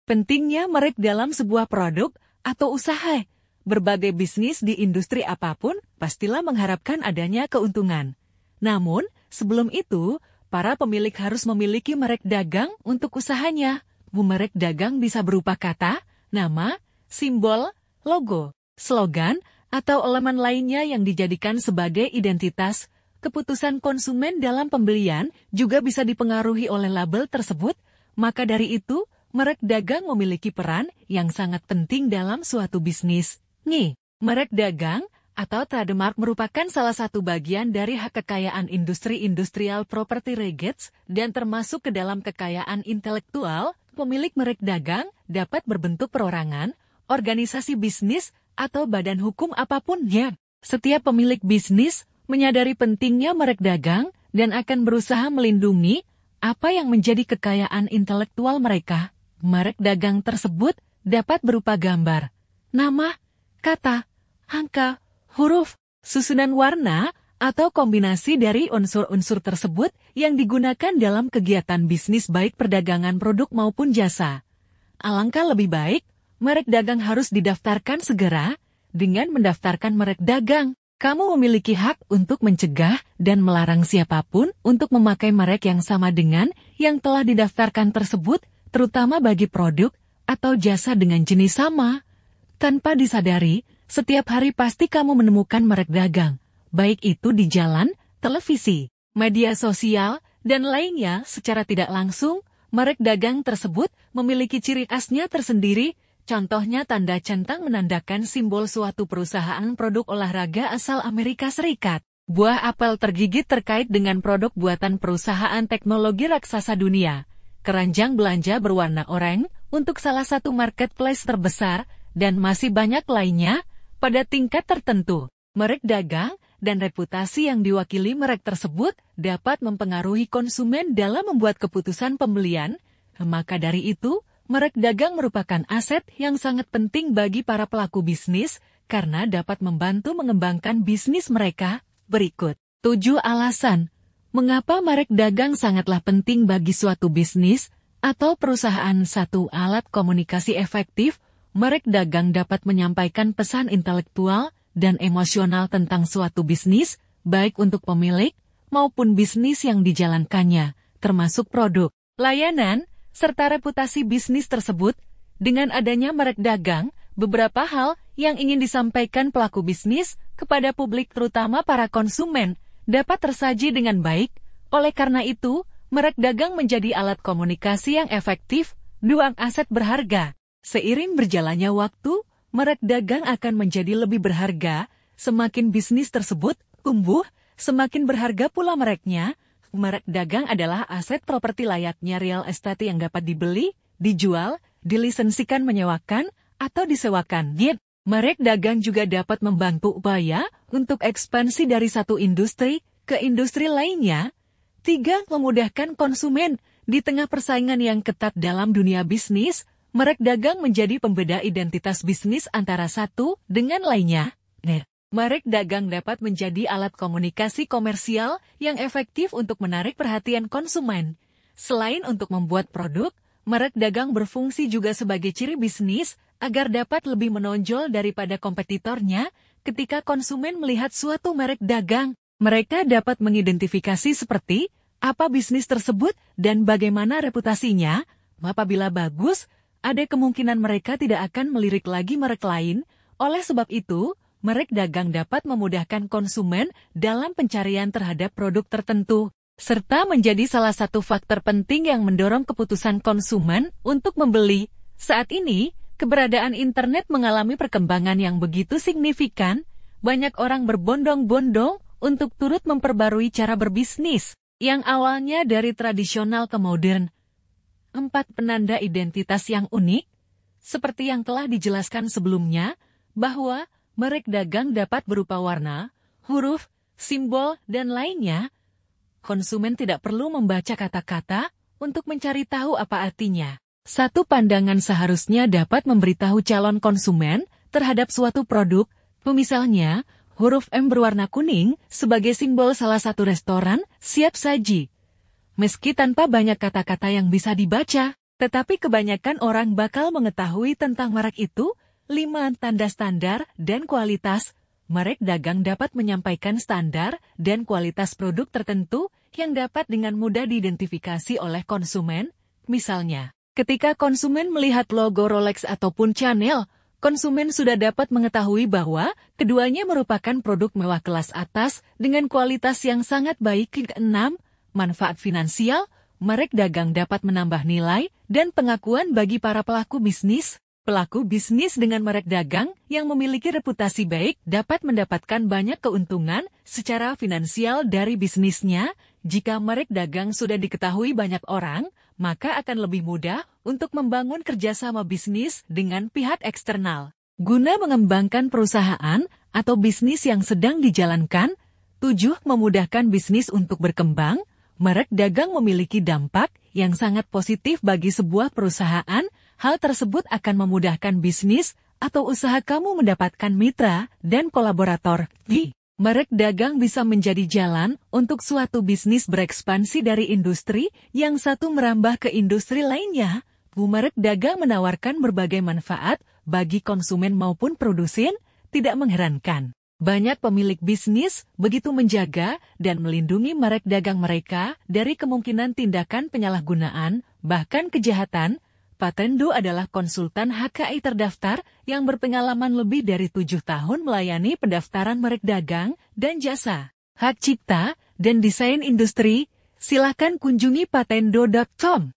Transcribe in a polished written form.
Pentingnya merek dalam sebuah produk atau usaha. Berbagai bisnis di industri apapun pastilah mengharapkan adanya keuntungan. Namun, sebelum itu, para pemilik harus memiliki merek dagang untuk usahanya. Merek dagang bisa berupa kata, nama, simbol, logo, slogan, atau elemen lainnya yang dijadikan sebagai identitas. Keputusan konsumen dalam pembelian juga bisa dipengaruhi oleh label tersebut, maka dari itu, merek dagang memiliki peran yang sangat penting dalam suatu bisnis. Merek dagang atau trademark merupakan salah satu bagian dari hak kekayaan industri industrial property rights dan termasuk ke dalam kekayaan intelektual. Pemilik merek dagang dapat berbentuk perorangan, organisasi bisnis, atau badan hukum apapun ya. Setiap pemilik bisnis menyadari pentingnya merek dagang dan akan berusaha melindungi apa yang menjadi kekayaan intelektual mereka. Merek dagang tersebut dapat berupa gambar, nama, kata, angka, huruf, susunan warna, atau kombinasi dari unsur-unsur tersebut yang digunakan dalam kegiatan bisnis baik perdagangan produk maupun jasa. Alangkah lebih baik, merek dagang harus didaftarkan segera. Dengan mendaftarkan merek dagang, kamu memiliki hak untuk mencegah dan melarang siapapun untuk memakai merek yang sama dengan yang telah didaftarkan tersebut, terutama bagi produk atau jasa dengan jenis sama. Tanpa disadari, setiap hari pasti kamu menemukan merek dagang, baik itu di jalan, televisi, media sosial, dan lainnya. Secara tidak langsung, merek dagang tersebut memiliki ciri khasnya tersendiri. Contohnya tanda centang menandakan simbol suatu perusahaan produk olahraga asal Amerika Serikat. Buah apel tergigit terkait dengan produk buatan perusahaan teknologi raksasa dunia. Keranjang belanja berwarna oranye untuk salah satu marketplace terbesar, dan masih banyak lainnya. Pada tingkat tertentu, merek dagang dan reputasi yang diwakili merek tersebut dapat mempengaruhi konsumen dalam membuat keputusan pembelian. Maka dari itu, merek dagang merupakan aset yang sangat penting bagi para pelaku bisnis karena dapat membantu mengembangkan bisnis mereka. Berikut 7 alasan mengapa merek dagang sangatlah penting bagi suatu bisnis atau perusahaan. 1. Alat komunikasi efektif. Merek dagang dapat menyampaikan pesan intelektual dan emosional tentang suatu bisnis, baik untuk pemilik maupun bisnis yang dijalankannya, termasuk produk, layanan, serta reputasi bisnis tersebut. Dengan adanya merek dagang, beberapa hal yang ingin disampaikan pelaku bisnis kepada publik terutama para konsumen dapat tersaji dengan baik. Oleh karena itu, merek dagang menjadi alat komunikasi yang efektif. 2. Aset berharga. Seiring berjalannya waktu, merek dagang akan menjadi lebih berharga. Semakin bisnis tersebut tumbuh, semakin berharga pula mereknya. Merek dagang adalah aset properti layaknya real estate yang dapat dibeli, dijual, dilisensikan, menyewakan, atau disewakan. Merek dagang juga dapat membantu upaya untuk ekspansi dari satu industri ke industri lainnya. 3. Memudahkan konsumen. Di tengah persaingan yang ketat dalam dunia bisnis, merek dagang menjadi pembeda identitas bisnis antara satu dengan lainnya. Merek dagang dapat menjadi alat komunikasi komersial yang efektif untuk menarik perhatian konsumen. Selain untuk membuat produk, merek dagang berfungsi juga sebagai ciri bisnis agar dapat lebih menonjol daripada kompetitornya. Ketika konsumen melihat suatu merek dagang, mereka dapat mengidentifikasi seperti apa bisnis tersebut dan bagaimana reputasinya. Apabila bagus, ada kemungkinan mereka tidak akan melirik lagi merek lain. Oleh sebab itu, merek dagang dapat memudahkan konsumen dalam pencarian terhadap produk tertentu, serta menjadi salah satu faktor penting yang mendorong keputusan konsumen untuk membeli. Saat ini, keberadaan internet mengalami perkembangan yang begitu signifikan. Banyak orang berbondong-bondong untuk turut memperbarui cara berbisnis, yang awalnya dari tradisional ke modern. 4. Penanda identitas yang unik. Seperti yang telah dijelaskan sebelumnya, bahwa merek dagang dapat berupa warna, huruf, simbol, dan lainnya. Konsumen tidak perlu membaca kata-kata untuk mencari tahu apa artinya. Satu pandangan seharusnya dapat memberitahu calon konsumen terhadap suatu produk. Misalnya, huruf M berwarna kuning sebagai simbol salah satu restoran siap saji. Meski tanpa banyak kata-kata yang bisa dibaca, Tetapi kebanyakan orang bakal mengetahui tentang merek itu, 5 tanda standar dan kualitas. Merek dagang dapat menyampaikan standar dan kualitas produk tertentu yang dapat dengan mudah diidentifikasi oleh konsumen. Misalnya, ketika konsumen melihat logo Rolex ataupun Chanel, konsumen sudah dapat mengetahui bahwa keduanya merupakan produk mewah kelas atas dengan kualitas yang sangat baik. 6. Manfaat finansial. Merek dagang dapat menambah nilai dan pengakuan bagi para pelaku bisnis. Pelaku bisnis dengan merek dagang yang memiliki reputasi baik dapat mendapatkan banyak keuntungan secara finansial dari bisnisnya. Jika merek dagang sudah diketahui banyak orang, maka akan lebih mudah untuk membangun kerjasama bisnis dengan pihak eksternal. Guna mengembangkan perusahaan atau bisnis yang sedang dijalankan. 7. Memudahkan bisnis untuk berkembang. Merek dagang memiliki dampak yang sangat positif bagi sebuah perusahaan. Hal tersebut akan memudahkan bisnis atau usaha kamu mendapatkan mitra dan kolaborator. Merek dagang bisa menjadi jalan untuk suatu bisnis berekspansi dari industri yang satu merambah ke industri lainnya. Merek dagang menawarkan berbagai manfaat bagi konsumen maupun produsen. Tidak mengherankan, banyak pemilik bisnis begitu menjaga dan melindungi merek dagang mereka dari kemungkinan tindakan penyalahgunaan, bahkan kejahatan. Patendo adalah konsultan HKI terdaftar yang berpengalaman lebih dari 7 tahun melayani pendaftaran merek dagang dan jasa, hak cipta, dan desain industri. Silakan kunjungi patendo.com.